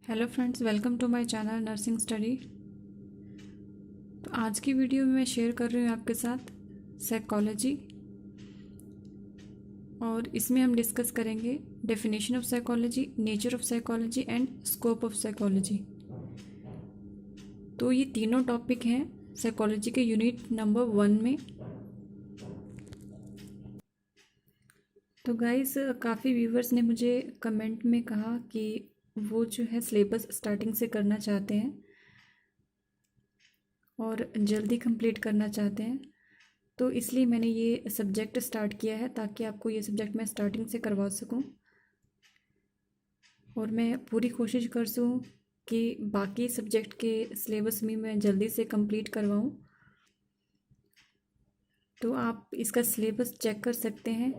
Hello friends, welcome to my channel nursing study. तो आज की वीडियो में मैं शेयर कर रही हूँ आपके साथ साइकोलॉजी, और इसमें हम डिस्कस करेंगे definition of psychology, nature of psychology and scope of psychology. तो ये तीनों टॉपिक हैं साइकोलॉजी के यूनिट नंबर 1 में। तो गाइस, काफ़ी व्यूवर्स ने मुझे कमेंट में कहा कि वो जो है सिलेबस स्टार्टिंग से करना चाहते हैं और जल्दी कंप्लीट करना चाहते हैं। तो इसलिए मैंने ये सब्जेक्ट स्टार्ट किया है ताकि आपको ये सब्जेक्ट मैं स्टार्टिंग से करवा सकूं, और मैं पूरी कोशिश कर सकूं कि बाकी सब्जेक्ट के सिलेबस में मैं जल्दी से कंप्लीट करवाऊं। तो आप इसका सिलेबस चेक कर सकते हैं,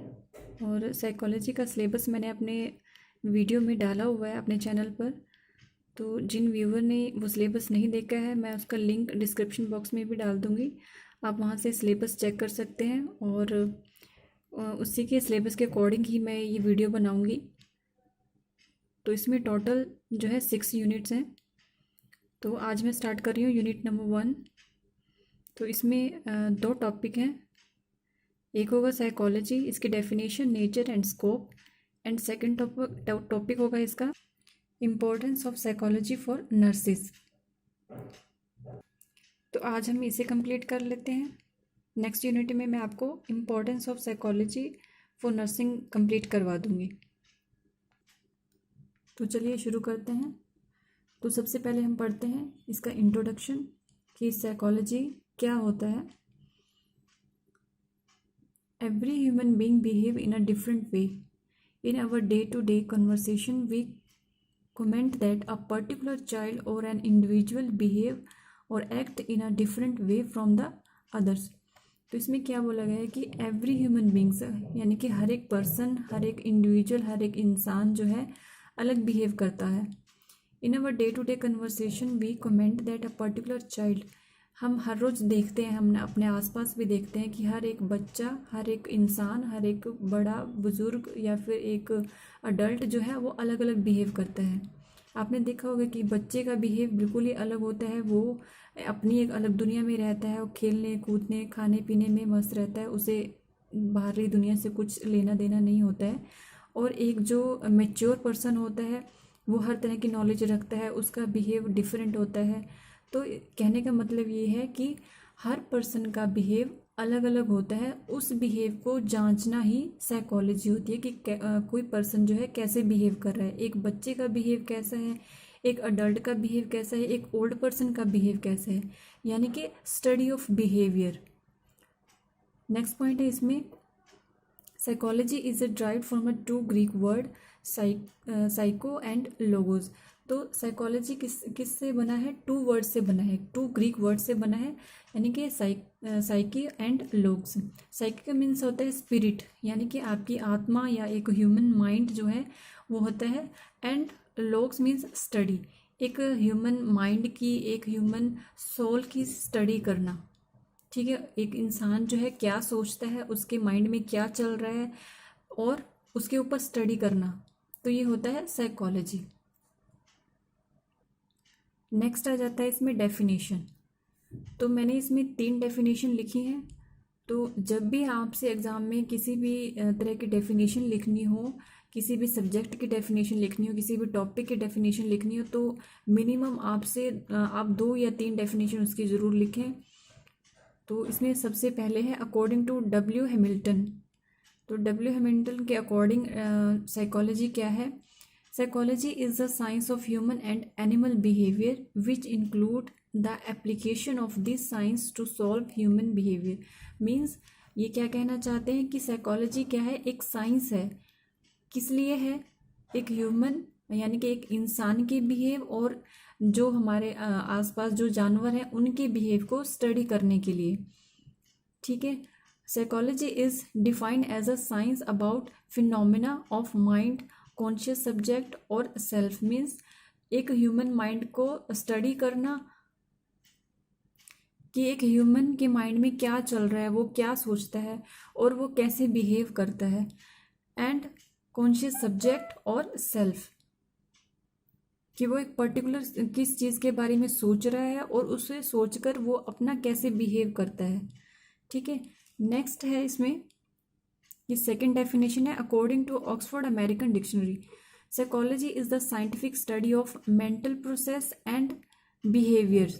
और साइकोलॉजी का सिलेबस मैंने अपने वीडियो में डाला हुआ है अपने चैनल पर। तो जिन व्यूवर ने वो सिलेबस नहीं देखा है, मैं उसका लिंक डिस्क्रिप्शन बॉक्स में भी डाल दूँगी। आप वहाँ से सिलेबस चेक कर सकते हैं, और उसी के सिलेबस के अकॉर्डिंग ही मैं ये वीडियो बनाऊँगी। तो इसमें टोटल जो है 6 यूनिट्स हैं। तो आज मैं स्टार्ट कर रही हूँ यूनिट नंबर 1। तो इसमें 2 टॉपिक हैं। एक होगा साइकोलॉजी, इसकी definition, nature and scope, and second topic होगा इसका importance of psychology for nurses. तो आज हम इसे कंप्लीट कर लेते हैं। नेक्स्ट यूनिट में मैं आपको importance of psychology for nursing complete करवा दूंगी। तो चलिए शुरू करते हैं। तो सबसे पहले हम पढ़ते हैं इसका इंट्रोडक्शन कि साइकोलॉजी क्या होता है। Every human being behave in a different way. In our day to day conversation we comment that a particular child or an individual behave or act in a different way from the others। तो इसमें क्या बोला गया है कि every human beings, यानी कि हर एक पर्सन, हर एक इंडिविजुअल, हर एक इंसान जो है अलग बिहेव करता है। In our day to day conversation we comment that a particular child. हम हर रोज़ देखते हैं, हम अपने आसपास भी देखते हैं कि हर एक बच्चा, हर एक इंसान, हर एक बड़ा बुज़ुर्ग या फिर एक अडल्ट जो है वो अलग अलग बिहेव करता है। आपने देखा होगा कि बच्चे का बिहेव बिल्कुल ही अलग होता है। वो अपनी एक अलग दुनिया में रहता है, वो खेलने कूदने खाने पीने में मस्त रहता है, उसे बाहरी दुनिया से कुछ लेना देना नहीं होता है। और एक जो मैच्योर पर्सन होता है वो हर तरह की नॉलेज रखता है, उसका बिहेव डिफरेंट होता है। तो कहने का मतलब ये है कि हर पर्सन का बिहेव अलग अलग होता है। उस बिहेव को जांचना ही साइकोलॉजी होती है कि कोई पर्सन जो है कैसे बिहेव कर रहा है। एक बच्चे का बिहेव कैसा है, एक अडल्ट का बिहेव कैसा है, एक ओल्ड पर्सन का बिहेव कैसा है, यानी कि study of behaviour. Next point है इसमें, psychology is a drive from a 2 Greek word psycho and logos. तो साइकोलॉजी किस से बना है? 2 वर्ड से बना है, 2 ग्रीक वर्ड से बना है, यानी कि साइकी एंड लोग्स। साइकी का मीन्स होता है स्पिरिट, यानी कि आपकी आत्मा या एक ह्यूमन माइंड जो है वो होता है। एंड लोग्स मीन्स स्टडी, एक ह्यूमन माइंड की, एक ह्यूमन सोल की स्टडी करना। ठीक है, एक इंसान जो है क्या सोचता है, उसके माइंड में क्या चल रहा है, और उसके ऊपर स्टडी करना, तो ये होता है साइकोलॉजी। नेक्स्ट आ जाता है इसमें डेफिनेशन। तो मैंने इसमें 3 डेफिनेशन लिखी हैं। तो जब भी आपसे एग्ज़ाम में किसी भी तरह की डेफिनेशन लिखनी हो, किसी भी सब्जेक्ट की डेफिनेशन लिखनी हो, किसी भी टॉपिक की डेफिनेशन लिखनी हो, तो मिनिमम आपसे आप 2 या 3 डेफिनेशन उसकी ज़रूर लिखें। तो इसमें सबसे पहले है अकॉर्डिंग टू डब्ल्यू हैमिल्टन। तो डब्ल्यू हैमिल्टन के अकॉर्डिंग साइकोलॉजी क्या है? Psychology is the science of human and animal behaviour which include the application of this science to solve human behaviour. Means ये क्या कहना चाहते हैं कि साइकोलॉजी क्या है? एक साइंस है। किस लिए है? एक ह्यूमन यानी कि एक इंसान के बिहेव और जो हमारे आसपास जो जानवर हैं उनके बिहेव को स्टडी करने के लिए। ठीक है, psychology is defined as a science about phenomena of mind, conscious subject और सेल्फ। मीन्स एक ह्यूमन माइंड को स्टडी करना कि एक ह्यूमन के माइंड में क्या चल रहा है, वो क्या सोचता है और वो कैसे बिहेव करता है, एंड कॉन्शियस सब्जेक्ट और सेल्फ। कि वो एक पर्टिकुलर किस चीज़ के बारे में सोच रहा है और उसे सोचकर वो अपना कैसे बिहेव करता है। ठीक है, नेक्स्ट है इसमें, ये सेकंड डेफिनेशन है, according to Oxford American dictionary, psychology is the scientific study of mental process and behaviour.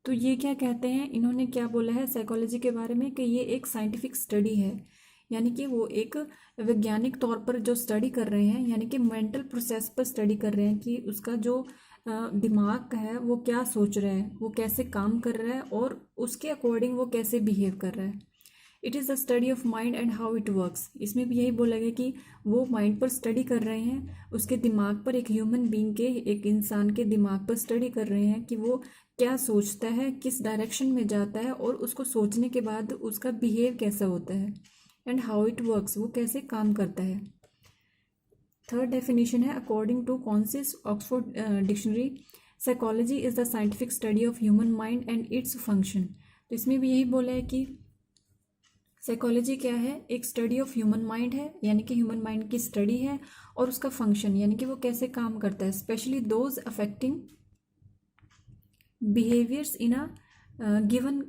तो ये क्या कहते हैं, इन्होंने क्या बोला है साइकोलॉजी के बारे में कि ये एक साइंटिफिक स्टडी है, यानी कि वो एक वैज्ञानिक तौर पर जो स्टडी कर रहे हैं, यानी कि मेंटल प्रोसेस पर स्टडी कर रहे हैं कि उसका जो दिमाग है वो क्या सोच रहा है, वो कैसे काम कर रहा है और उसके अकॉर्डिंग वो कैसे बिहेव कर रहा है। It is the study of mind and how it works. इसमें भी यही बोला गया कि वो माइंड पर स्टडी कर रहे हैं, उसके दिमाग पर, एक ह्यूमन बीइंग के, एक इंसान के दिमाग पर स्टडी कर रहे हैं कि वो क्या सोचता है, किस डायरेक्शन में जाता है और उसको सोचने के बाद उसका बिहेव कैसा होता है, एंड हाउ इट वर्क्स, वो कैसे काम करता है। थर्ड डेफिनेशन है, according to concise Oxford dictionary, psychology is the scientific study of human mind and its function. तो इसमें भी यही बोला है कि साइकोलॉजी क्या है, एक स्टडी ऑफ ह्यूमन माइंड है, यानी कि ह्यूमन माइंड की स्टडी है, और उसका फंक्शन यानी कि वो कैसे काम करता है, specially those affecting behaviours in a given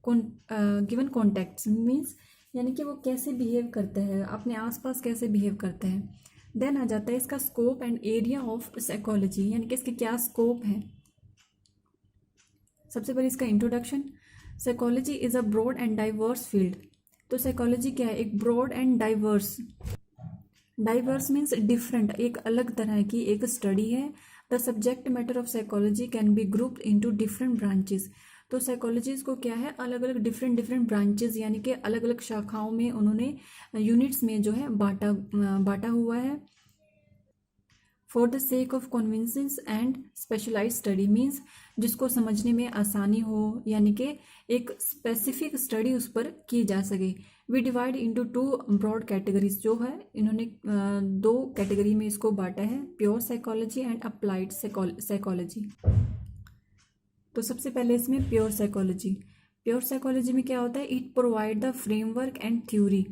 contacts, means यानी कि वो कैसे बिहेव करता है, अपने आसपास कैसे बिहेव करता है। देन आ जाता है इसका scope and area of psychology, यानी कि इसके क्या स्कोप है। सबसे पहले इसका introduction, psychology is a broad and diverse field. तो साइकोलॉजी क्या है, एक broad and diverse, diverse means different, एक अलग तरह की एक स्टडी है। The subject matter of psychology can be grouped into different branches. तो साइकोलॉजीज को क्या है, अलग अलग डिफरेंट ब्रांचेस, यानी कि अलग अलग शाखाओं में उन्होंने यूनिट्स में जो है बांटा हुआ है। For the sake of convenience and specialise study, means जिसको समझने में आसानी हो, यानी कि एक स्पेसिफिक स्टडी उस पर की जा सके। We divide into two broad categories, जो है इन्होंने दो कैटेगरी में इसको बांटा है, pure psychology and applied psychology. तो सबसे पहले इसमें प्योर साइकोलॉजी, प्योर साइकोलॉजी में क्या होता है, it provide the framework and theory.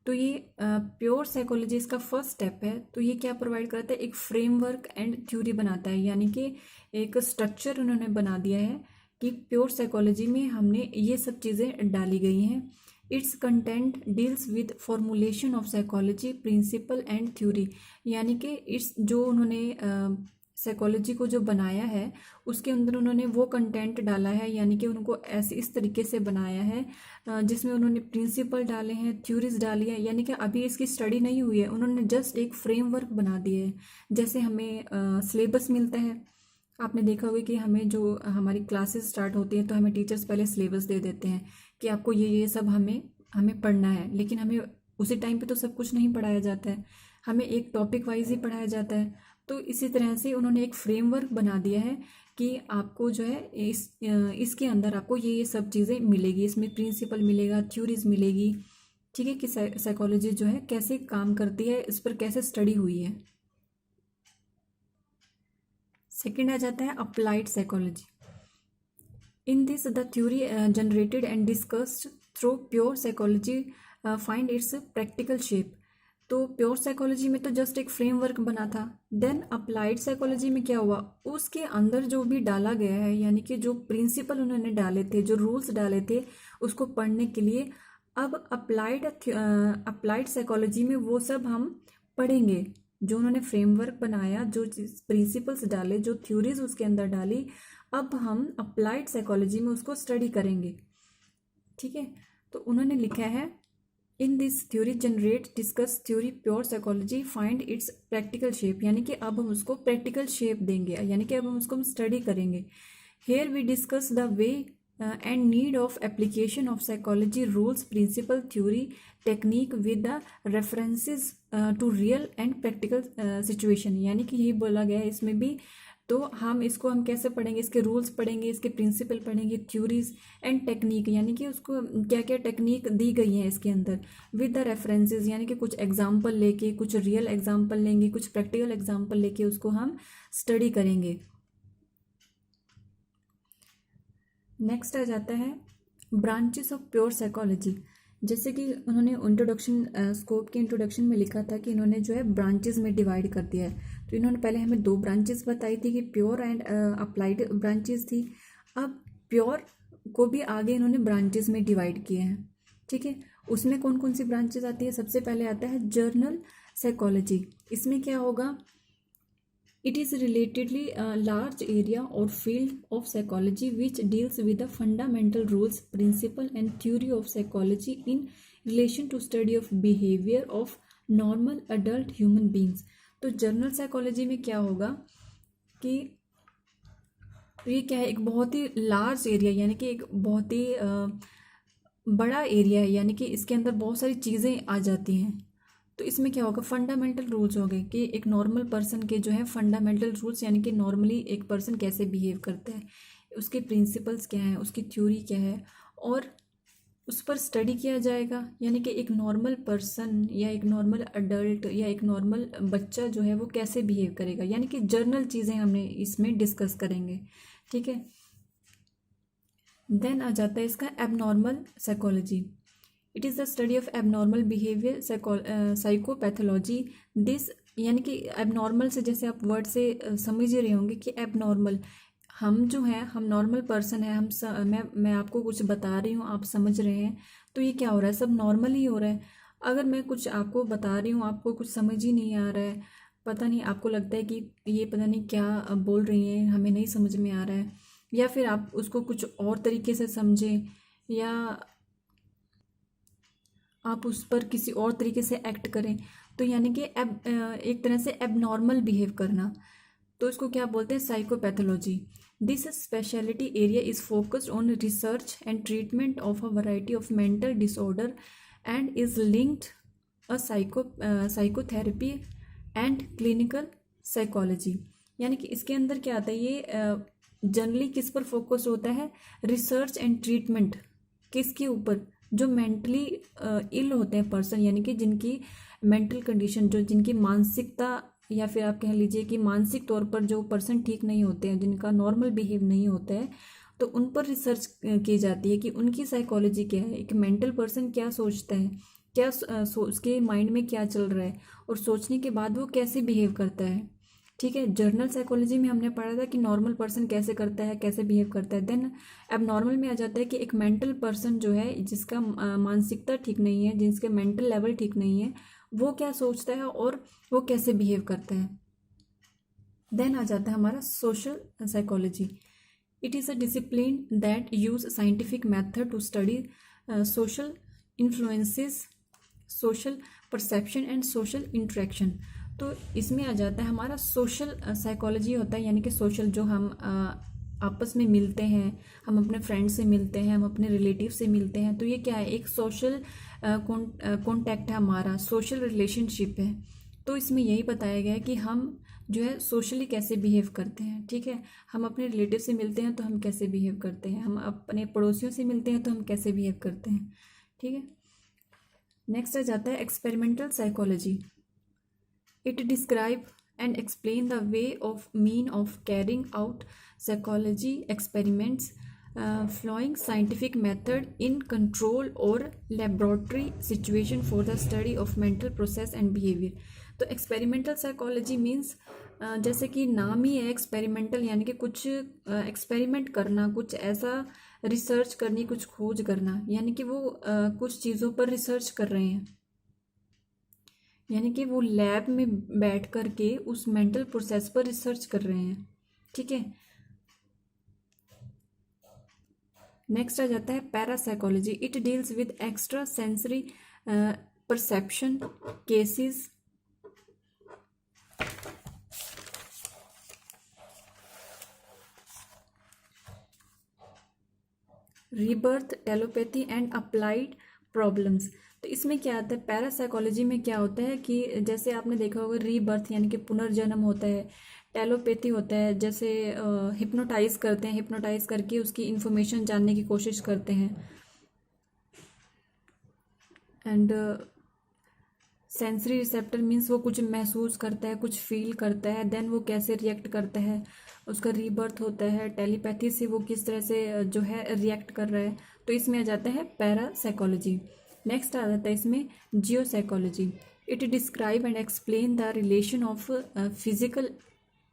तो ये प्योर साइकोलॉजी इसका फर्स्ट स्टेप है। तो ये क्या प्रोवाइड करता है, एक फ्रेमवर्क एंड थ्योरी बनाता है, यानी कि एक स्ट्रक्चर उन्होंने बना दिया है कि प्योर साइकोलॉजी में हमने ये सब चीज़ें डाली गई हैं। Its content deals with formulation of psychology principle and theory, यानी कि इट्स जो उन्होंने साइकोलॉजी को जो बनाया है उसके अंदर उन्होंने वो कंटेंट डाला है, यानी कि उनको ऐसे इस तरीके से बनाया है जिसमें उन्होंने प्रिंसिपल डाले हैं, थ्योरीज डाली है, यानी कि अभी इसकी स्टडी नहीं हुई है, उन्होंने जस्ट एक फ्रेमवर्क बना दिया है। जैसे हमें सिलेबस मिलता है, आपने देखा होगा कि हमें जो हमारी क्लासेस स्टार्ट होती हैं तो हमें टीचर्स पहले सिलेबस दे देते हैं कि आपको ये सब हमें पढ़ना है, लेकिन हमें उसी टाइम पे तो सब कुछ नहीं पढ़ाया जाता है, हमें एक टॉपिक वाइज ही पढ़ाया जाता है। तो इसी तरह से उन्होंने एक फ्रेमवर्क बना दिया है कि आपको जो है इसके अंदर आपको ये सब चीज़ें मिलेगी, इसमें प्रिंसिपल मिलेगा, थ्योरीज मिलेगी। ठीक है, कि साइकोलॉजी जो है कैसे काम करती है, इस पर कैसे स्टडी हुई है। सेकंड आ जाता है applied psychology. In this the theory generated and discussed through pure psychology find its practical shape. तो प्योर साइकोलॉजी में तो जस्ट एक फ्रेमवर्क बना था, देन अप्लाइड साइकोलॉजी में क्या हुआ, उसके अंदर जो भी डाला गया है, यानी कि जो प्रिंसिपल उन्होंने डाले थे, जो रूल्स डाले थे उसको पढ़ने के लिए, अब अप्लाइड साइकोलॉजी में वो सब हम पढ़ेंगे। जो उन्होंने फ्रेमवर्क बनाया, जो प्रिंसिपल्स डाले, जो थ्योरीज उसके अंदर डाली, अब हम अप्लाइड साइकोलॉजी में उसको स्टडी करेंगे। ठीक है, तो उन्होंने लिखा है in this theory generate discuss theory pure psychology find its practical shape, यानी कि अब हम उसको प्रैक्टिकल शेप देंगे, यानी कि अब हम उसको स्टडी करेंगे। Here we discuss the way and need of application of psychology rules principle theory technique with the references to real and practical situation, यानी कि ये बोला गया है इसमें भी। तो हम कैसे पढ़ेंगे, इसके रूल्स पढ़ेंगे, इसके प्रिंसिपल पढ़ेंगे, थ्योरीज एंड टेक्निक, यानी कि उसको क्या क्या टेक्निक दी गई है इसके अंदर, विद द रेफरेंसेस, यानी कि कुछ एग्जाम्पल लेके, कुछ रियल एग्जाम्पल लेंगे, कुछ प्रैक्टिकल एग्जाम्पल लेके उसको हम स्टडी करेंगे। नेक्स्ट आ जाता है ब्रांचेस ऑफ प्योर साइकोलॉजी। जैसे कि उन्होंने इंट्रोडक्शन स्कोप के इंट्रोडक्शन में लिखा था कि इन्होंने जो है ब्रांचेस में डिवाइड कर दिया है। तो इन्होंने पहले हमें दो ब्रांचेस बताई थी कि प्योर एंड अप्लाइड ब्रांचेस थी। अब प्योर को भी आगे इन्होंने ब्रांचेस में डिवाइड किए हैं, ठीक है। उसमें कौन कौन सी ब्रांचेस आती है? सबसे पहले आता है जर्नल साइकोलॉजी। इसमें क्या होगा? It is relatedly a large area or field of psychology which deals with the fundamental rules, principle and theory of psychology in relation to study of behavior of normal adult human beings। तो general psychology में क्या होगा कि ये क्या है, एक बहुत ही लार्ज एरिया, यानी कि एक बहुत ही बड़ा एरिया है, यानी कि इसके अंदर बहुत सारी चीज़ें आ जाती हैं। तो इसमें क्या होगा? फंडामेंटल रूल्स हो गए कि एक नॉर्मल पर्सन के जो है फंडामेंटल रूल्स, यानी कि नॉर्मली एक पर्सन कैसे बिहेव करता है, उसके प्रिंसिपल्स क्या हैं, उसकी थ्योरी क्या है, और उस पर स्टडी किया जाएगा। यानी कि एक नॉर्मल पर्सन या एक नॉर्मल अडल्ट या एक नॉर्मल बच्चा जो है वो कैसे बिहेव करेगा, यानी कि जर्नल चीज़ें हमने इसमें डिस्कस करेंगे, ठीक है। देन आ जाता है इसका abnormal psychology. It is the study of abnormal behaviour psychopathology. This यानी कि एबनॉर्मल से, जैसे आप वर्ड से समझ ही रहे होंगे कि एबनॉर्मल, हम जो हैं, हम नॉर्मल पर्सन हैं, मैं आपको कुछ बता रही हूँ, आप समझ रहे हैं, तो ये क्या हो रहा है? सब नॉर्मल ही हो रहा है। अगर मैं कुछ आपको बता रही हूँ, आपको कुछ समझ ही नहीं आ रहा है, पता नहीं, आपको लगता है कि ये पता नहीं क्या बोल रही हैं, हमें नहीं समझ में आ रहा है, या फिर आप उसको कुछ और तरीके से समझें, या आप उस पर किसी और तरीके से एक्ट करें, तो यानी कि एक तरह से एबनॉर्मल बिहेव करना, तो इसको क्या बोलते हैं? Psychopathology. This speciality area is focused on research and treatment of a variety of mental disorder and is linked a psychotherapy and clinical psychology. यानी कि इसके अंदर क्या आता है? ये जनरली किस पर फोकस होता है? Research and treatment. किसके ऊपर? जो मेंटली इल होते हैं पर्सन, यानी कि जिनकी मेंटल कंडीशन, जो जिनकी मानसिकता, या फिर आप कह लीजिए कि मानसिक तौर पर जो पर्सन ठीक नहीं होते हैं, जिनका नॉर्मल बिहेव नहीं होता है, तो उन पर रिसर्च की जाती है कि उनकी साइकोलॉजी क्या है, एक मेंटल पर्सन क्या सोचता है, क्या उसके माइंड में क्या चल रहा है, और सोचने के बाद वो कैसे बिहेव करता है, ठीक है। जनरल साइकोलॉजी में हमने पढ़ा था कि नॉर्मल पर्सन कैसे करता है, कैसे बिहेव करता है। देन अब नॉर्मल में आ जाता है कि एक मेंटल पर्सन जो है, जिसका मानसिकता ठीक नहीं है, जिसके मेंटल लेवल ठीक नहीं है, वो क्या सोचता है और वो कैसे बिहेव करता है। देन आ जाता है हमारा social psychology. It is a discipline that use scientific method to study social influences, social perception and social interaction. तो इसमें आ जाता है हमारा सोशल साइकोलॉजी होता है, यानी कि सोशल, जो हम आपस में मिलते हैं, हम अपने फ्रेंड से मिलते हैं, हम अपने रिलेटिव से मिलते हैं, तो ये क्या है? एक सोशल कॉन्टैक्ट है हमारा, सोशल रिलेशनशिप है। तो इसमें यही बताया गया है कि हम जो है सोशली कैसे बिहेव करते हैं, ठीक है। हम अपने रिलेटिव से मिलते हैं तो हम कैसे बिहेव करते हैं, हम अपने पड़ोसियों से मिलते हैं तो हम कैसे बिहेव करते हैं, ठीक है। नेक्स्ट आ जाता है experimental psychology. It describe and explain the way of mean of carrying out psychology experiments, following scientific method in control or laboratory situation for the study of mental process and behavior। तो experimental psychology means जैसे कि नाम ही है experimental, यानी कि कुछ experiment करना, कुछ ऐसा रिसर्च करनी, कुछ खोज करना, यानी कि वो कुछ चीज़ों पर रिसर्च कर रहे हैं, यानी कि वो लैब में बैठ कर के उस मेंटल प्रोसेस पर रिसर्च कर रहे हैं, ठीक है। नेक्स्ट आ जाता है parapsychology. It deals with extra sensory perception cases, rebirth, telepathy and applied problems. तो इसमें क्या आता है? पैरासाइकोलॉजी में क्या होता है कि जैसे आपने देखा होगा रीबर्थ यानी कि पुनर्जन्म होता है, टेलोपैथी होता है, जैसे हिप्नोटाइज करते हैं, हिप्नोटाइज करके उसकी इन्फॉर्मेशन जानने की कोशिश करते हैं, एंड सेंसरी रिसेप्टर मीन्स वो कुछ महसूस करता है, कुछ फील करता है, देन वो कैसे रिएक्ट करता है, उसका रीबर्थ होता है। टेलीपैथी से वो किस तरह से जो है रिएक्ट कर रहा है, तो इसमें आ जाता है पैरासाइकोलॉजी। नेक्स्ट आ जाता है इसमें जियो psychology. It describe and explain the relation of physical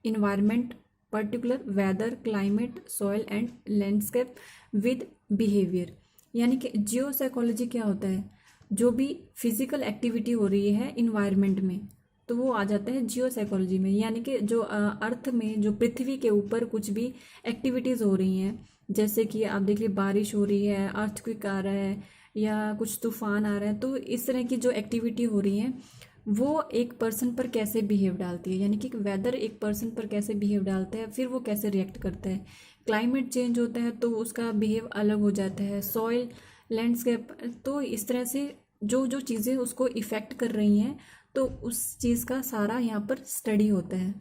environment, particular weather, climate, soil and landscape with behavior. यानी कि जियो साइकोलॉजी क्या होता है, जो भी फिजिकल एक्टिविटी हो रही है इन्वायरमेंट में तो वो आ जाता है जियो साइकोलॉजी में। यानी कि जो अर्थ में, जो पृथ्वी के ऊपर कुछ भी एक्टिविटीज़ हो रही हैं, जैसे कि आप देखिए बारिश हो रही है, अर्थक्वेक आ रहा है या कुछ तूफान आ रहा है, तो इस तरह की जो एक्टिविटी हो रही है वो एक पर्सन पर कैसे बिहेव डालती है, यानी कि वेदर एक पर्सन पर कैसे बिहेव डालता है, फिर वो कैसे रिएक्ट करता है। क्लाइमेट चेंज होता है तो उसका बिहेव अलग हो जाता है, सॉइल, लैंडस्केप, तो इस तरह से जो जो चीज़ें उसको इफ़ेक्ट कर रही हैं तो उस चीज़ का सारा यहाँ पर स्टडी होता है।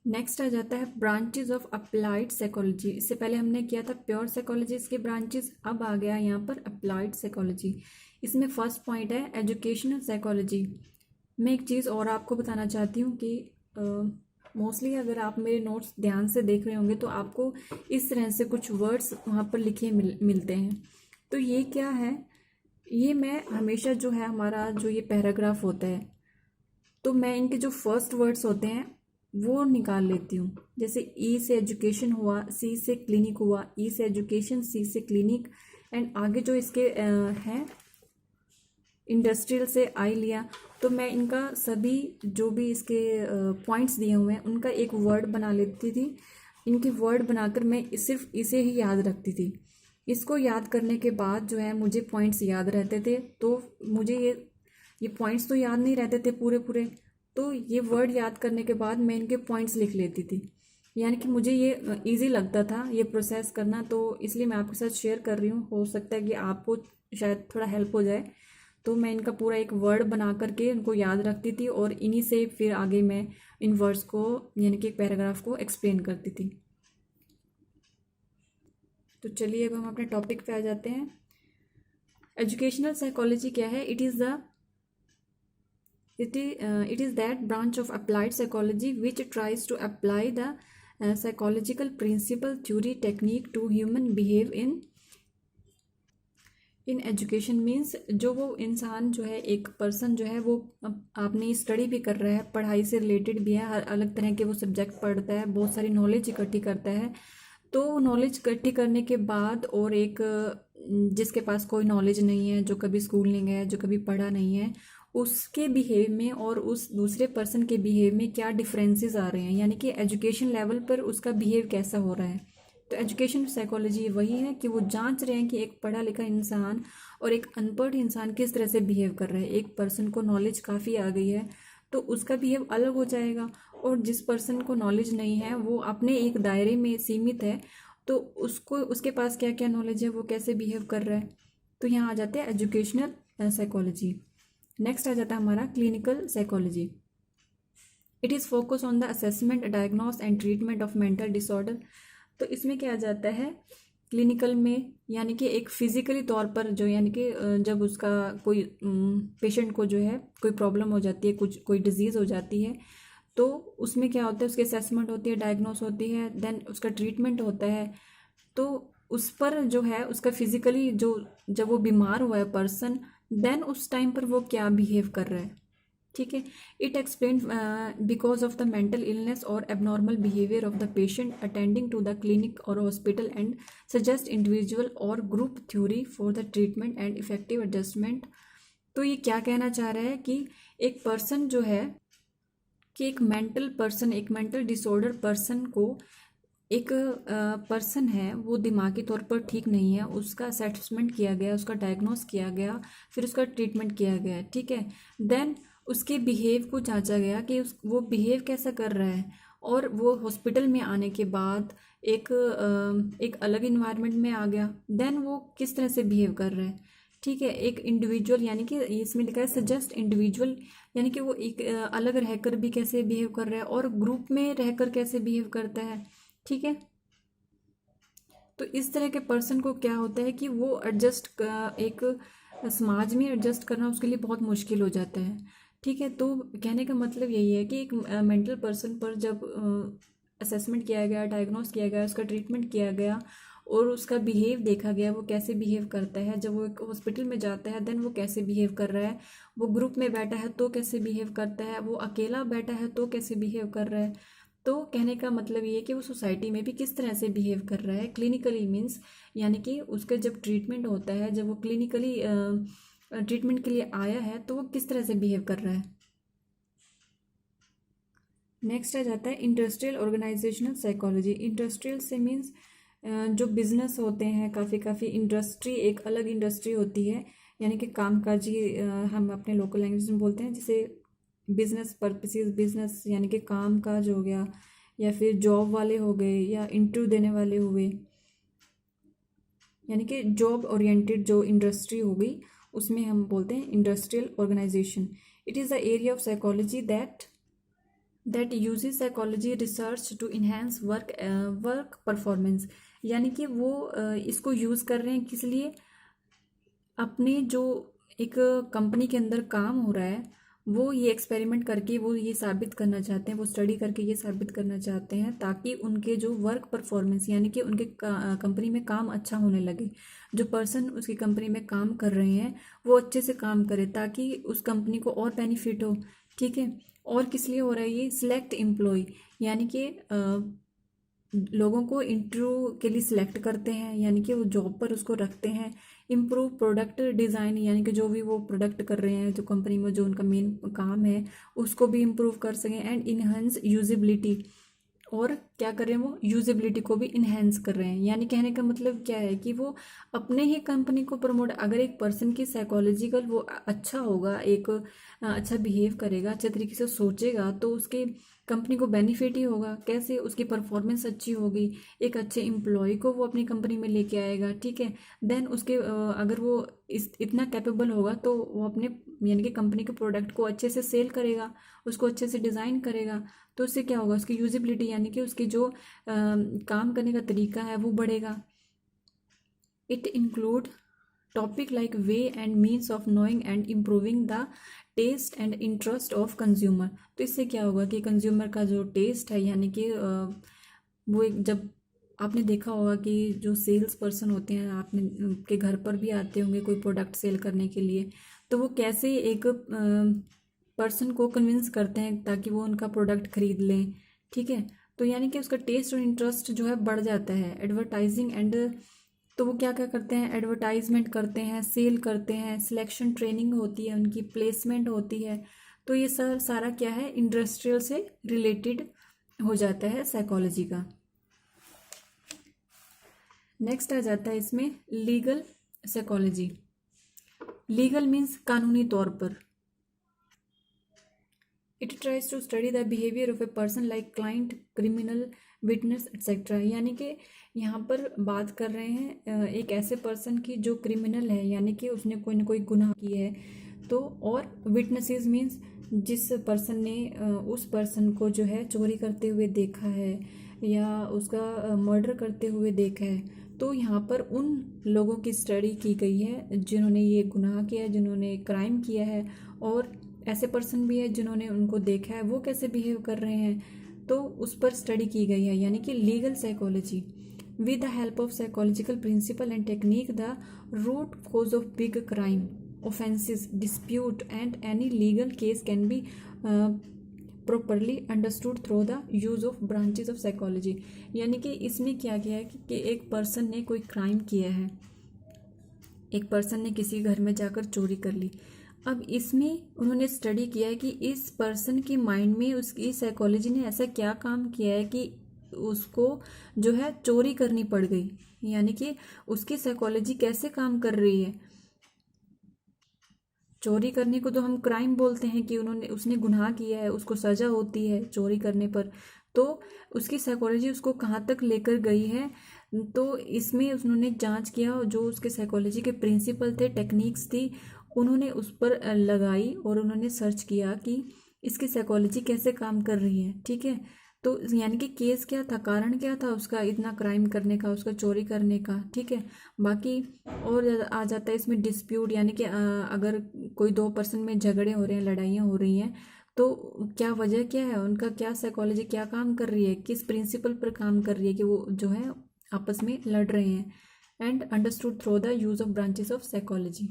नेक्स्ट आ जाता है ब्रांचेज ऑफ अप्लाइड साइकोलॉजी। इससे पहले हमने किया था प्योर साइकोलॉजी, इसके ब्रांचेज, अब आ गया यहाँ पर अप्लाइड साइकोलॉजी। इसमें फर्स्ट पॉइंट है एजुकेशनल साइकोलॉजी। मैं एक चीज़ और आपको बताना चाहती हूँ कि मोस्टली अगर आप मेरे नोट्स ध्यान से देख रहे होंगे तो आपको इस तरह से कुछ वर्ड्स वहाँ पर लिखे मिलते हैं। तो ये क्या है, ये मैं हमेशा जो है हमारा जो ये पैराग्राफ होता है तो मैं इनके जो फर्स्ट वर्ड्स होते हैं वो निकाल लेती हूँ। जैसे ई से एजुकेशन हुआ, सी से क्लिनिक हुआ, ई से एजुकेशन, सी से क्लिनिक, एंड आगे जो इसके हैं इंडस्ट्रियल से आई लिया। तो मैं इनका सभी जो भी इसके पॉइंट्स दिए हुए हैं उनका एक वर्ड बना लेती थी। इनके वर्ड बनाकर मैं सिर्फ इसे ही याद रखती थी। इसको याद करने के बाद जो है मुझे पॉइंट्स याद रहते थे। तो मुझे ये पॉइंट्स तो याद नहीं रहते थे पूरे पूरे, तो ये वर्ड याद करने के बाद मैं इनके पॉइंट्स लिख लेती थी। यानी कि मुझे ये इजी लगता था ये प्रोसेस करना, तो इसलिए मैं आपके साथ शेयर कर रही हूँ। हो सकता है कि आपको शायद थोड़ा हेल्प हो जाए। तो मैं इनका पूरा एक वर्ड बना करके इनको याद रखती थी और इन्हीं से फिर आगे मैं इन वर्ड्स को यानी कि एक पैराग्राफ को एक्सप्लेन करती थी। तो चलिए अब हम अपने टॉपिक पे आ जाते हैं। एजुकेशनल साइकोलॉजी क्या है? It is that branch of applied psychology which tries to apply the psychological principle, theory, technique to human behave in education। Means जो वो इंसान जो है, एक पर्सन जो है वो आपने स्टडी भी कर रहा है, पढ़ाई से रिलेटेड भी है, हर अलग तरह के वो सब्जेक्ट पढ़ता है, बहुत सारी नॉलेज इकट्ठी करता है। तो नॉलेज इकट्ठी करने के बाद और एक जिसके पास कोई नॉलेज नहीं है, जो कभी स्कूल नहीं गया है, जो कभी पढ़ा नहीं है, उसके बिहेव में और उस दूसरे पर्सन के बिहेव में क्या डिफरेंसेस आ रहे हैं, यानी कि एजुकेशन लेवल पर उसका बिहेव कैसा हो रहा है। तो एजुकेशन साइकोलॉजी वही है कि वो जांच रहे हैं कि एक पढ़ा लिखा इंसान और एक अनपढ़ इंसान किस तरह से बिहेव कर रहा है। एक पर्सन को नॉलेज काफ़ी आ गई है तो उसका बिहेव अलग हो जाएगा, और जिस पर्सन को नॉलेज नहीं है वो अपने एक दायरे में सीमित है, तो उसको उसके पास क्या क्या नॉलेज है, वो कैसे बिहेव कर रहा है। तो यहाँ आ जाते हैं एजुकेशनल साइकोलॉजी। नेक्स्ट आ जाता है हमारा clinical psychology. It is focus on the assessment, diagnose and treatment of mental disorder. तो इसमें क्या आ जाता है क्लिनिकल में, यानी कि एक फिजिकली तौर पर जो, यानी कि जब उसका कोई पेशेंट को जो है कोई प्रॉब्लम हो जाती है, कुछ कोई डिजीज़ हो जाती है, तो उसमें क्या होता है, उसकी असेसमेंट होती है, डायग्नोस होती है, देन उसका ट्रीटमेंट होता है। तो उस पर जो है उसका फिजिकली जो, जब वो बीमार हुआ है पर्सन, देन उस टाइम पर वो क्या बिहेव कर रहा है, ठीक है। It explain because of the mental illness और abnormal behaviour of the patient attending to the clinic और हॉस्पिटल एंड सजेस्ट इंडिविजुअल और group theory for the treatment and effective adjustment. तो ये क्या कहना चाह रहा है कि एक पर्सन जो है, कि एक मेंटल पर्सन, एक मेंटल डिसऑर्डर पर्सन को, एक पर्सन है वो दिमागी तौर पर ठीक नहीं है, उसका असेसमेंट किया गया, उसका डायग्नोस किया गया, फिर उसका ट्रीटमेंट किया गया, ठीक है। देन उसके बिहेव को जांचा गया कि वो बिहेव कैसा कर रहा है, और वो हॉस्पिटल में आने के बाद एक अलग इन्वायरमेंट में आ गया, देन वो किस तरह से बिहेव कर रहा है, ठीक है। एक इंडिविजुअल, यानी कि इसमें लिखा है सजेस्ट इंडिविजुअल, यानी कि वो एक अलग रहकर भी कैसे बिहेव कर रहा है और ग्रुप में रहकर कैसे बिहेव करता है, ठीक है। तो इस तरह के पर्सन को क्या होता है कि वो एडजस्ट, एक समाज में एडजस्ट करना उसके लिए बहुत मुश्किल हो जाता है, ठीक है। तो कहने का मतलब यही है कि एक मेंटल पर्सन पर जब असेसमेंट किया गया, डायग्नोस किया गया, उसका ट्रीटमेंट किया गया और उसका बिहेव देखा गया, वो कैसे बिहेव करता है, जब वो एक हॉस्पिटल में जाता है देन वो कैसे बिहेव कर रहा है, वो ग्रुप में बैठा है तो कैसे बिहेव करता है, वो अकेला बैठा है तो कैसे बिहेव कर रहा है। तो कहने का मतलब ये है कि वो सोसाइटी में भी किस तरह से बिहेव कर रहा है क्लिनिकली मीन्स, यानी कि उसका जब ट्रीटमेंट होता है, जब वो क्लिनिकली ट्रीटमेंट के लिए आया है तो वो किस तरह से बिहेव कर रहा है। नेक्स्ट आ जाता है इंडस्ट्रियल ऑर्गेनाइजेशनल साइकोलॉजी। इंडस्ट्रियल से मीन्स जो बिजनेस होते हैं, काफ़ी इंडस्ट्री एक अलग इंडस्ट्री होती है, यानी कि कामकाजी हम अपने लोकल लैंग्वेज में बोलते हैं, जैसे बिजनेस पर्पसेस, बिजनेस यानी कि काम काज हो गया, या फिर जॉब वाले हो गए, या इंटरव्यू देने वाले हुए, यानी कि जॉब ओरिएंटेड जो इंडस्ट्री हो गई उसमें हम बोलते हैं industrial organisation. It is the area of psychology that uses psychology research to enhance work performance, यानी कि वो इसको यूज़ कर रहे हैं किस लिए, अपने जो एक कंपनी के अंदर काम हो रहा है वो ये एक्सपेरिमेंट करके वो ये साबित करना चाहते हैं, वो स्टडी करके ये साबित करना चाहते हैं ताकि उनके जो वर्क परफॉर्मेंस यानी कि उनके कंपनी में काम अच्छा होने लगे, जो पर्सन उसकी कंपनी में काम कर रहे हैं वो अच्छे से काम करे ताकि उस कंपनी को और बेनिफिट हो। ठीक है, और किस लिए हो रहा है ये, सिलेक्ट एम्प्लॉय, यानी कि लोगों को इंटरव्यू के लिए सिलेक्ट करते हैं, यानी कि वो जॉब पर उसको रखते हैं। इम्प्रूव प्रोडक्ट डिज़ाइन, यानी कि जो भी वो प्रोडक्ट कर रहे हैं, जो कंपनी में जो उनका मेन काम है उसको भी इम्प्रूव कर सकें। एंड इन्हेंस यूजिबिलिटी, और क्या कर रहे हैं, वो यूजिबिलिटी को भी इन्हेंस कर रहे हैं, यानी कहने का मतलब क्या है कि वो अपने ही कंपनी को प्रमोट, अगर एक पर्सन की साइकोलॉजिकल वो अच्छा होगा, एक अच्छा बिहेव करेगा, अच्छे तरीके से सोचेगा तो उसके कंपनी को बेनिफिट ही होगा। कैसे, उसकी परफॉर्मेंस अच्छी होगी, एक अच्छे एम्प्लॉय को वो अपनी कंपनी में लेके आएगा। ठीक है, देन उसके अगर वो इतना कैपेबल होगा तो वो अपने यानी कि कंपनी के प्रोडक्ट को अच्छे से सेल करेगा, उसको अच्छे से डिज़ाइन करेगा, तो उससे क्या होगा, उसकी यूजिबिलिटी यानी कि उसकी जो काम करने का तरीका है वो बढ़ेगा। It include topic like way and means of knowing and improving the taste and interest of consumer. तो इससे क्या होगा कि कंज्यूमर का जो टेस्ट है, यानी कि वो एक, जब आपने देखा होगा कि जो सेल्स पर्सन होते हैं आपने के घर पर भी आते होंगे कोई प्रोडक्ट सेल करने के लिए, तो वो कैसे एक पर्सन को कन्विंस करते हैं ताकि वो उनका प्रोडक्ट खरीद लें। ठीक है, तो यानी कि उसका टेस्ट और इंटरेस्ट जो है बढ़ जाता है। एडवर्टाइजिंग एंड, तो वो क्या क्या करते हैं, एडवर्टाइजमेंट करते हैं, सेल करते हैं, सिलेक्शन ट्रेनिंग होती है, उनकी प्लेसमेंट होती है। तो ये सारा क्या है, इंडस्ट्रियल से रिलेटेड हो जाता है साइकोलॉजी का। नेक्स्ट आ जाता है इसमें लीगल साइकोलॉजी। लीगल मीन्स कानूनी तौर पर। It tries to study the behaviour of a person like client, criminal, witness etcetera, यानी कि यहाँ पर बात कर रहे हैं एक ऐसे पर्सन की जो क्रिमिनल है, यानी कि उसने कोई ना कोई गुनाह किया है, तो और विटनेसेस मीन्स जिस पर्सन ने उस पर्सन को जो है चोरी करते हुए देखा है या उसका मर्डर करते हुए देखा है। तो यहाँ पर उन लोगों की स्टडी की गई है जिन्होंने ये गुनाह किया है, जिन्होंने क्राइम किया है, और ऐसे पर्सन भी है जिन्होंने उनको देखा है वो कैसे बिहेव कर रहे हैं, तो उस पर स्टडी की गई है, यानी कि legal psychology. With the help of psychological principle and technique the root cause of big crime, offences, dispute and any legal case can be properly understood through the use of branches of psychology. यानी कि इसमें क्या किया है कि एक person ने कोई क्राइम किया है, एक पर्सन ने किसी घर में जाकर चोरी कर ली। अब इसमें उन्होंने स्टडी किया है कि इस पर्सन के माइंड में उसकी साइकोलॉजी ने ऐसा क्या काम किया है कि उसको जो है चोरी करनी पड़ गई, यानी कि उसकी साइकोलॉजी कैसे काम कर रही है। चोरी करने को तो हम क्राइम बोलते हैं कि उसने गुनाह किया है, उसको सजा होती है चोरी करने पर, तो उसकी साइकोलॉजी उसको कहाँ तक लेकर गई है। तो इसमें उन्होंने जांच किया, जो उसके साइकोलॉजी के प्रिंसिपल थे, टेक्निक्स थी, उन्होंने उस पर लगाई और उन्होंने सर्च किया कि इसकी साइकोलॉजी कैसे काम कर रही है। ठीक है, तो यानी कि केस क्या था, कारण क्या था उसका इतना क्राइम करने का, उसका चोरी करने का। ठीक है, बाकी और आ जाता है इसमें डिस्प्यूट, यानी कि अगर कोई दो पर्सन में झगड़े हो रहे हैं, लड़ाइयाँ हो रही हैं, तो क्या वजह क्या है, उनका क्या साइकोलॉजी क्या काम कर रही है, किस प्रिंसिपल पर काम कर रही है कि वो जो है आपस में लड़ रहे हैं, and understood through the use of branches of psychology.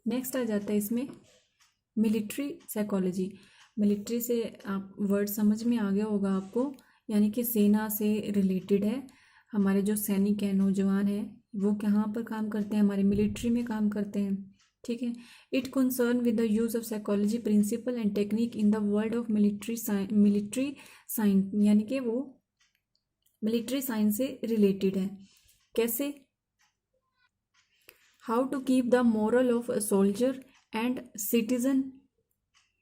Next आ जाता है इसमें मिलिट्री साइकोलॉजी। मिलिट्री से आप वर्ड समझ में आ गया होगा आपको, यानी कि सेना से रिलेटेड है। हमारे जो सैनिक हैं, नौजवान हैं, वो कहाँ पर काम करते हैं, हमारे मिलिट्री में काम करते हैं, ठीक है। It concern with the use of psychology principle and technique in the world of military science, यानी कि वो मिलिट्री साइंस से रिलेटेड है। कैसे? How to keep the morale of a soldier and citizen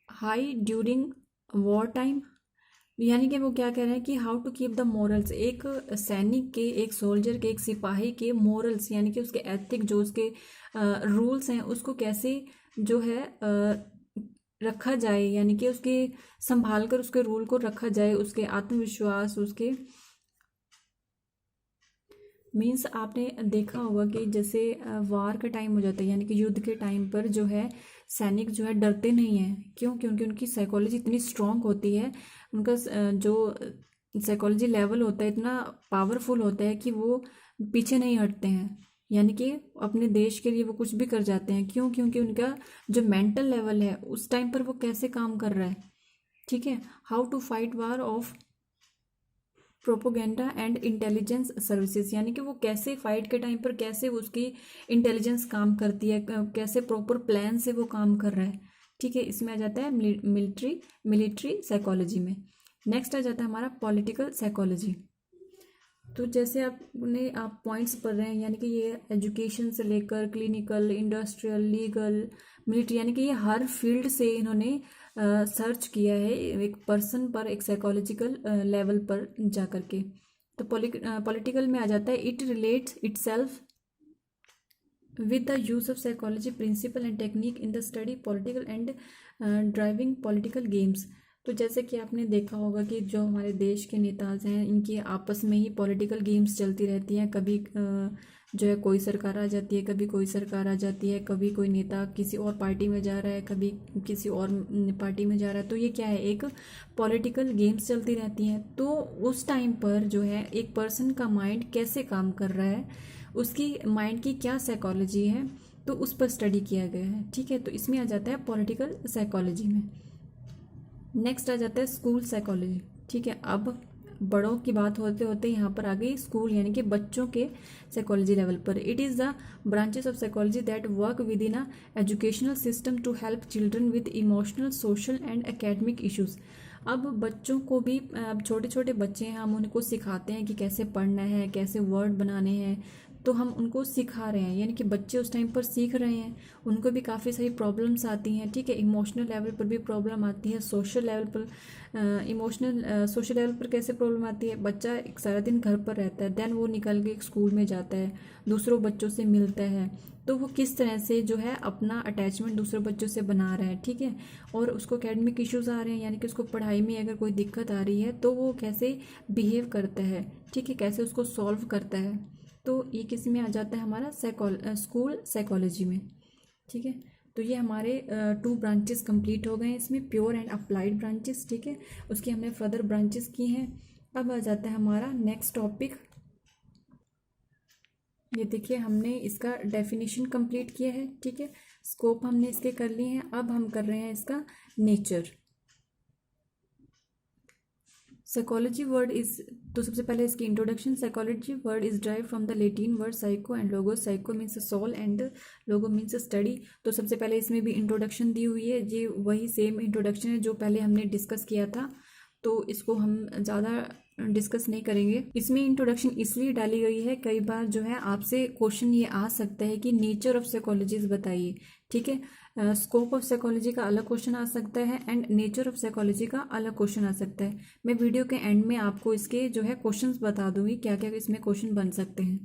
high during war time, यानी कि वो क्या कह रहे हैं कि how to keep the morals, एक सैनिक के, एक सोल्जर के, एक सिपाही के मोरल्स, यानी कि उसके एथिक, जो उसके रूल्स हैं, उसको कैसे जो है रखा जाए, यानी कि उसके संभाल कर उसके रूल को रखा जाए, उसके आत्मविश्वास, उसके मीन्स आपने देखा होगा कि जैसे वार का टाइम हो जाता है, यानी कि युद्ध के टाइम पर जो है सैनिक जो है डरते नहीं हैं। क्यों? क्योंकि उनकी साइकोलॉजी इतनी स्ट्रांग होती है, उनका जो साइकोलॉजी लेवल होता है इतना पावरफुल होता है कि वो पीछे नहीं हटते हैं, यानी कि अपने देश के लिए वो कुछ भी कर जाते हैं। क्यों? क्योंकि उनका जो मेंटल लेवल है उस टाइम पर वो कैसे काम कर रहा है, ठीक है। How to fight war of propaganda and intelligence services, यानी कि वो कैसे फाइट के टाइम पर कैसे उसकी इंटेलिजेंस काम करती है, कैसे प्रॉपर प्लान से वो काम कर रहा है, ठीक है। इसमें आ जाता है मिलिट्री साइकोलॉजी में। नेक्स्ट आ जाता है हमारा पॉलिटिकल साइकोलॉजी। तो जैसे आप पॉइंट्स पढ़ रहे हैं, यानी कि ये एजुकेशन से लेकर क्लिनिकल, इंडस्ट्रियल, लीगल, मिलिट्री, यानी कि ये हर फील्ड से इन्होंने सर्च किया है एक पर्सन पर, एक साइकोलॉजिकल लेवल पर जा कर के। तो पॉलिटिकल में आ जाता है it relates itself with the use of psychology principle and technique in the study political and driving political games। तो जैसे कि आपने देखा होगा कि जो हमारे देश के नेताज हैं, इनके आपस में ही पॉलिटिकल गेम्स चलती रहती हैं। कभी जो है कोई सरकार आ जाती है, कभी कोई सरकार आ जाती है, कभी कोई नेता किसी और पार्टी में जा रहा है, कभी किसी और पार्टी में जा रहा है। तो ये क्या है, एक पॉलिटिकल गेम्स चलती रहती हैं। तो उस टाइम पर जो है एक पर्सन का माइंड कैसे काम कर रहा है, उसकी माइंड की क्या साइकोलॉजी है, तो उस पर स्टडी किया गया है, ठीक है। तो इसमें आ जाता है पॉलिटिकल साइकोलॉजी में। नेक्स्ट आ जाता है स्कूल साइकोलॉजी, ठीक है। अब बड़ों की बात होते होते यहाँ पर आ गई स्कूल, यानी कि बच्चों के साइकोलॉजी लेवल पर। It is the branches of psychology that work with in a educational system to help children with emotional, social and academic issues. अब बच्चों को भी, छोटे छोटे बच्चे हैं, हम उनको सिखाते हैं कि कैसे पढ़ना है, कैसे वर्ड बनाने हैं, तो हम उनको सिखा रहे हैं, यानी कि बच्चे उस टाइम पर सीख रहे हैं। उनको भी काफ़ी सारी प्रॉब्लम्स आती हैं, ठीक है। इमोशनल लेवल पर भी प्रॉब्लम आती है, सोशल लेवल पर सोशल लेवल पर कैसे प्रॉब्लम आती है, बच्चा एक सारा दिन घर पर रहता है, देन वो निकल के एक स्कूल में जाता है, दूसरों बच्चों से मिलता है, तो वो किस तरह से जो है अपना अटैचमेंट दूसरे बच्चों से बना रहा है, ठीक है। और उसको एकेडमिक इश्यूज आ रहे हैं, यानी कि उसको पढ़ाई में अगर कोई दिक्कत आ रही है तो वो कैसे बिहेव करता है, ठीक है, कैसे उसको सॉल्व करता है। तो ये किस में आ जाता है हमारा स्कूल साइकोलॉजी में, ठीक है। तो ये हमारे 2 ब्रांचेस कंप्लीट हो गए हैं इसमें, प्योर एंड अप्लाइड ब्रांचेस, ठीक है। उसकी हमने फर्दर ब्रांचेस की हैं। अब आ जाता है हमारा नेक्स्ट टॉपिक। ये देखिए हमने इसका डेफिनेशन कंप्लीट किया है, ठीक है। स्कोप हमने इसके कर लिए हैं। अब हम कर रहे हैं इसका नेचर। साइकोलॉजी वर्ड इज, तो सबसे पहले इसकी introduction. Psychology word is drive from the Latin word psycho and logo. Psycho means soul and logo means study. तो सबसे पहले इसमें भी इंट्रोडक्शन दी हुई है, ये वही सेम इंट्रोडक्शन है जो पहले हमने डिस्कस किया था, तो इसको हम ज़्यादा डिस्कस नहीं करेंगे। इसमें इंट्रोडक्शन इसलिए डाली गई है, कई बार जो है आपसे क्वेश्चन ये आ सकता है कि नेचर ऑफ साइकोलॉजीज बताइए, ठीक है। स्कोप ऑफ साइकोलॉजी का अलग क्वेश्चन आ सकता है एंड नेचर ऑफ साइकोलॉजी का अलग क्वेश्चन आ सकता है। मैं वीडियो के एंड में आपको इसके जो है क्वेश्चंस बता दूंगी, क्या क्या इसमें क्वेश्चन बन सकते हैं।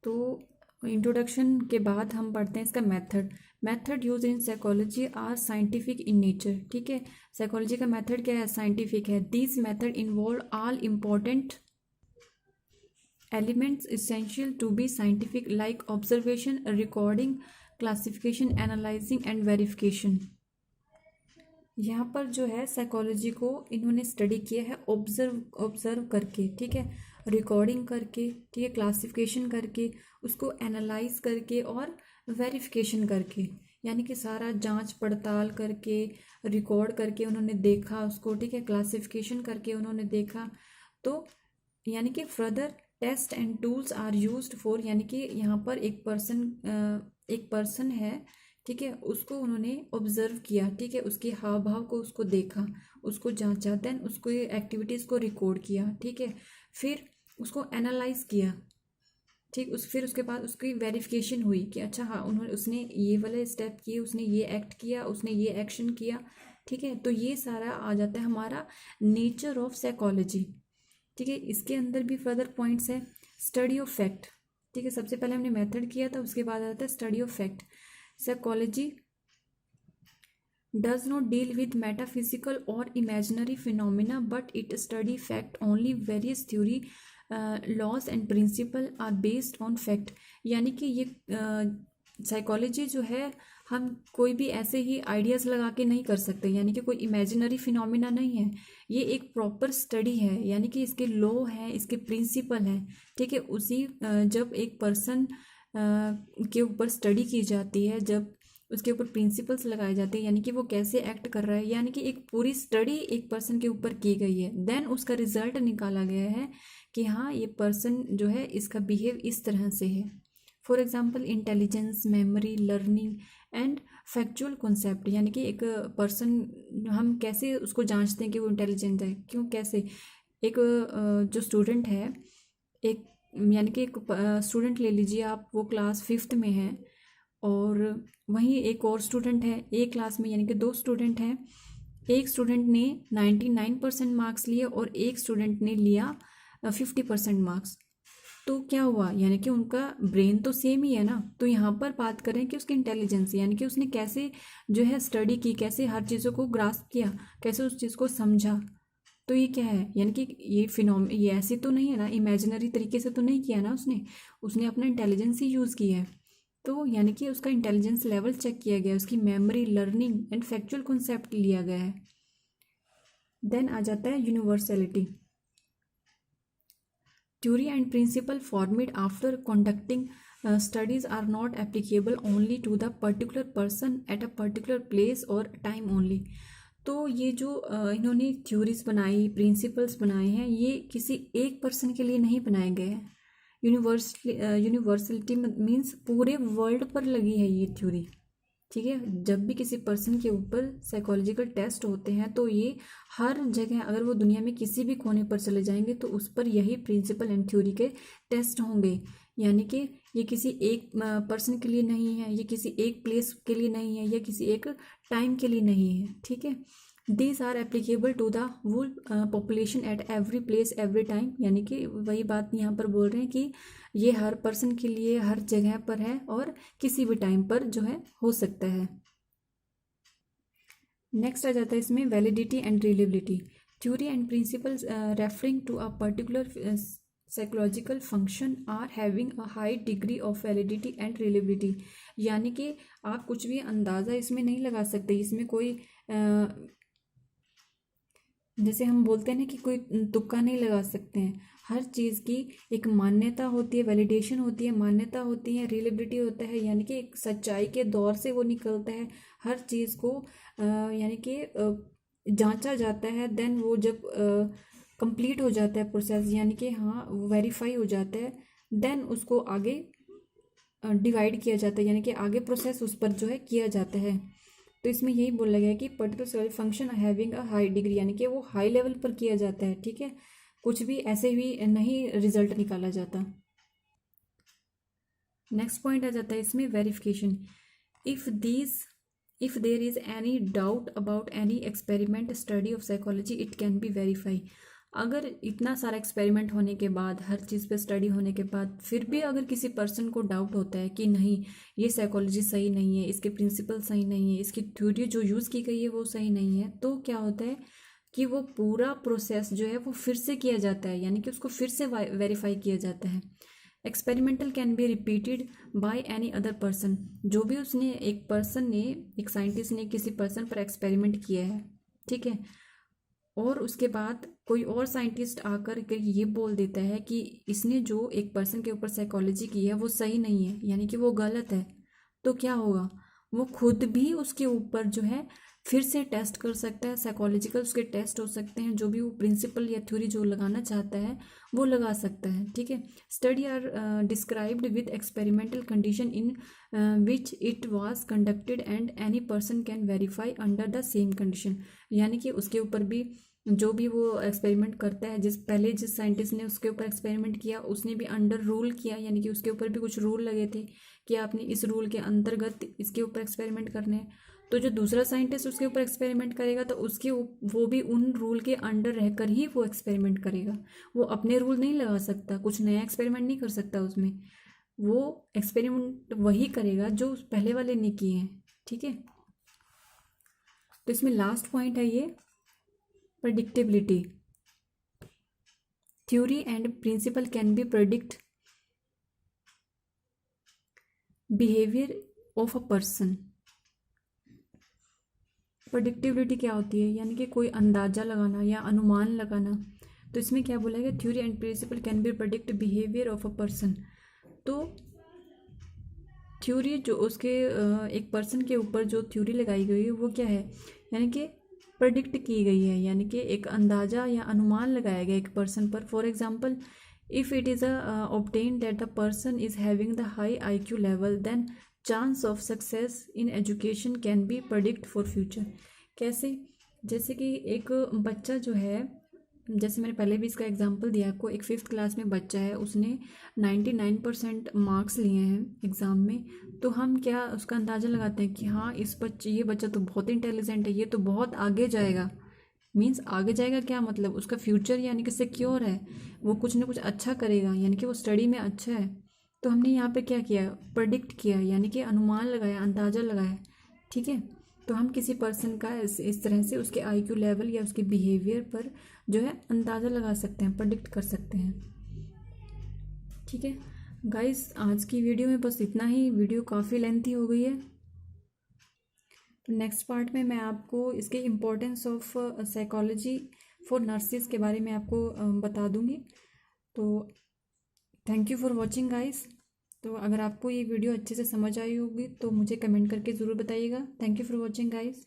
तो इंट्रोडक्शन के बाद हम पढ़ते हैं इसका method use in psychology are scientific in nature, ठीक है। साइकोलॉजी का मेथड क्या है, साइंटिफिक है। This method involve all important elements essential to be scientific like observation, recording, classification, analyzing and verification। यहाँ पर जो है साइकोलॉजी को इन्होंने स्टडी किया है ऑब्जर्व करके, ठीक है, रिकॉर्डिंग करके, ठीक है, क्लासिफिकेशन करके, उसको एनालाइज करके और वेरिफिकेशन करके, यानी कि सारा जांच पड़ताल करके, रिकॉर्ड करके उन्होंने देखा उसको, ठीक है, क्लासिफिकेशन करके उन्होंने देखा। तो यानी कि further test and tools are used for, यानी कि यहाँ पर एक पर्सन है, ठीक है, उसको उन्होंने ऑब्जर्व किया, ठीक है, उसके हाव भाव को उसको देखा, उसको जांचा, देन उसको एक्टिविटीज़ को रिकॉर्ड किया, ठीक है, फिर उसको एनालाइज किया, ठीक, फिर उसके बाद उसकी वेरिफिकेशन हुई कि अच्छा हाँ उसने ये वाले स्टेप किए, उसने ये एक्ट किया, उसने ये एक्शन किया, ठीक है। तो ये सारा आ जाता है हमारा नेचर ऑफ साइकोलॉजी, ठीक है। इसके अंदर भी फर्दर पॉइंट्स है, स्टडी ऑफ फैक्ट, ठीक है, सबसे पहले हमने मेथड किया था, उसके बाद आता है study of fact. Psychology does not deal with metaphysical or imaginary phenomena, but it study fact only. Various theory, laws and principle are based on fact। यानी कि ये साइकोलॉजी जो है हम कोई भी ऐसे ही आइडियाज़ लगा के नहीं कर सकते, यानी कि कोई इमेजिनरी फिनोमिना नहीं है, ये एक प्रॉपर स्टडी है, यानी कि इसके लॉ हैं, इसके प्रिंसिपल हैं, ठीक है। उसी जब एक पर्सन के ऊपर स्टडी की जाती है, जब उसके ऊपर प्रिंसिपल्स लगाए जाते हैं, यानी कि वो कैसे एक्ट कर रहा है, यानी कि एक पूरी स्टडी एक पर्सन के ऊपर की गई है, देन उसका रिजल्ट निकाला गया है कि हाँ ये पर्सन जो है इसका बिहेव इस तरह से है। For example intelligence, memory, learning and factual concept, यानी कि एक पर्सन हम कैसे उसको जांचते हैं कि वो इंटेलिजेंट है, क्यों, कैसे। एक जो स्टूडेंट है, एक यानी कि एक स्टूडेंट ले लीजिए आप, वो क्लास 5th में है, और वहीं एक और स्टूडेंट है एक क्लास में, यानी कि 2 स्टूडेंट हैं। एक स्टूडेंट ने 99% मार्क्स लिए और एक स्टूडेंट ने लिया 50% मार्क्स। तो क्या हुआ, यानी कि उनका ब्रेन तो सेम ही है ना। तो यहाँ पर बात करें कि उसकी इंटेलिजेंस, यानी कि उसने कैसे जो है स्टडी की, कैसे हर चीज़ों को ग्रास्प किया, कैसे उस चीज़ को समझा। तो ये क्या है, यानी कि ये ऐसी तो नहीं है ना, इमेजिनरी तरीके से तो नहीं किया ना उसने अपना इंटेलिजेंस ही यूज़ किया है। तो यानी कि उसका इंटेलिजेंस लेवल चेक किया गया, उसकी memory, learning and factual concept लिया गया है। देन आ जाता है universality. Theory and principle formed after conducting studies are not applicable only to the particular person at a particular place और टाइम ओनली। तो ये जो इन्होंने थ्योरीज बनाई, प्रिंसिपल्स बनाए हैं, ये किसी एक पर्सन के लिए नहीं बनाए गए हैं। यूनिवर्सलिटी मीन्स पूरे वर्ल्ड पर लगी है ये थ्योरी, ठीक है। जब भी किसी पर्सन के ऊपर साइकोलॉजिकल टेस्ट होते हैं तो ये हर जगह, अगर वो दुनिया में किसी भी कोने पर चले जाएंगे तो उस पर यही प्रिंसिपल एंड थ्योरी के टेस्ट होंगे। यानी कि ये किसी एक पर्सन के लिए नहीं है, ये किसी एक प्लेस के लिए नहीं है, या किसी एक टाइम के लिए नहीं है, ठीक है। These are applicable to the whole population at every place every time, यानी कि वही बात यहाँ पर बोल रहे हैं कि ये हर पर्सन के लिए हर जगह पर है और किसी भी टाइम पर जो है हो सकता है। नेक्स्ट आ जाता है इसमें validity and reliability. Theory and principles referring to a particular psychological function are having a high degree of validity and reliability. यानी कि आप कुछ भी अंदाज़ा इसमें नहीं लगा सकते, इसमें कोई जैसे हम बोलते हैं ना कि कोई तुक्का नहीं लगा सकते हैं। हर चीज़ की एक मान्यता होती है, वैलिडेशन होती है, मान्यता होती है, रिलेबिलिटी होता है, यानी कि एक सच्चाई के दौर से वो निकलता है। हर चीज़ को यानी कि जांचा जाता है, देन वो जब कंप्लीट हो जाता है प्रोसेस, यानी कि हाँ वेरीफाई हो जाता है, देन उसको आगे डिवाइड किया जाता है, यानी कि आगे प्रोसेस उस पर जो है किया जाता है। तो इसमें यही बोला गया है कि particular function having a high degree, यानी कि वो हाई लेवल पर किया जाता है, ठीक है। कुछ भी ऐसे भी नहीं रिजल्ट निकाला जाता। नेक्स्ट पॉइंट आ जाता है इसमें verification. If there is any doubt about any experiment, study of psychology, it can be verify. अगर इतना सारा एक्सपेरिमेंट होने के बाद, हर चीज़ पे स्टडी होने के बाद, फिर भी अगर किसी पर्सन को डाउट होता है कि नहीं ये साइकोलॉजी सही नहीं है, इसके प्रिंसिपल सही नहीं है, इसकी थ्योरी जो यूज़ की गई है वो सही नहीं है, तो क्या होता है कि वो पूरा प्रोसेस जो है वो फिर से किया जाता है, यानी कि उसको फिर से वेरीफाई किया जाता है। Experimental can be repeated by any other person. जो भी उसने एक पर्सन ने, एक साइंटिस्ट ने किसी पर्सन पर एक्सपेरिमेंट किया है, ठीक है, और उसके बाद कोई और साइंटिस्ट आकर के ये बोल देता है कि इसने जो एक पर्सन के ऊपर साइकोलॉजी की है वो सही नहीं है, यानी कि वो गलत है, तो क्या होगा, वो खुद भी उसके ऊपर जो है फिर से टेस्ट कर सकता है। साइकोलॉजिकल उसके टेस्ट हो सकते हैं, जो भी वो प्रिंसिपल या थ्योरी जो लगाना चाहता है वो लगा सकता है, ठीक है। Study are described with experimental condition in which it was conducted and any person can verify under the same condition. यानी कि उसके ऊपर भी जो भी वो एक्सपेरिमेंट करता है, जिस साइंटिस्ट ने उसके ऊपर एक्सपेरिमेंट किया उसने भी अंडर रूल किया, यानी कि उसके ऊपर भी कुछ रूल लगे थे कि आपने इस रूल के अंतर्गत इसके ऊपर एक्सपेरिमेंट करने हैं। तो जो दूसरा साइंटिस्ट उसके ऊपर एक्सपेरिमेंट करेगा तो वो भी उन रूल के अंडर रहकर ही वो एक्सपेरिमेंट करेगा। वो अपने रूल नहीं लगा सकता, कुछ नया एक्सपेरिमेंट नहीं कर सकता उसमें। वो एक्सपेरिमेंट वही करेगा जो पहले वाले ने किए हैं, ठीक है। तो इसमें लास्ट पॉइंट है ये predictability. Theory and principle can be predict behaviour of a person. Predictability क्या होती है, यानी कि कोई अंदाजा लगाना या अनुमान लगाना। तो इसमें क्या बोला गया, theory and principle can be predict behaviour of a person. तो थ्योरी जो उसके एक पर्सन के ऊपर जो थ्योरी लगाई गई है वो क्या है, यानी कि प्रेडिक्ट की गई है, यानी कि एक अंदाजा या अनुमान लगाया गया एक पर्सन पर। For example, if it is obtain that the person is having the high IQ level, then chance of success in education can be predict for future. कैसे, जैसे कि एक बच्चा जो है, जैसे मैंने पहले भी इसका एग्जांपल दिया आपको, एक 5th क्लास में बच्चा है, उसने 99% मार्क्स लिए हैं एग्ज़ाम में। तो हम क्या उसका अंदाज़ा लगाते हैं कि हाँ ये बच्चा तो बहुत इंटेलिजेंट है, ये तो बहुत आगे जाएगा। मीन्स आगे जाएगा क्या मतलब, उसका फ्यूचर यानी कि सिक्योर है, वो कुछ ना कुछ अच्छा करेगा, यानी कि वो स्टडी में अच्छा है। तो हमने यहाँ पे क्या किया, प्रेडिक्ट किया, यानी कि अनुमान लगाया, अंदाज़ा लगाया, ठीक है। तो हम किसी पर्सन का इस तरह से उसके IQ लेवल या उसके बिहेवियर पर जो है अंदाज़ा लगा सकते हैं, प्रेडिक्ट कर सकते हैं, ठीक है। गाइस, आज की वीडियो में बस इतना ही। वीडियो काफ़ी लेंथी हो गई है। तो नेक्स्ट पार्ट में मैं आपको इसके importance of psychology for nurses के बारे में आपको बता दूंगी। तो thank you for watching guys. तो अगर आपको ये वीडियो अच्छे से समझ आई होगी तो मुझे कमेंट करके ज़रूर बताइएगा। Thank you for watching guys.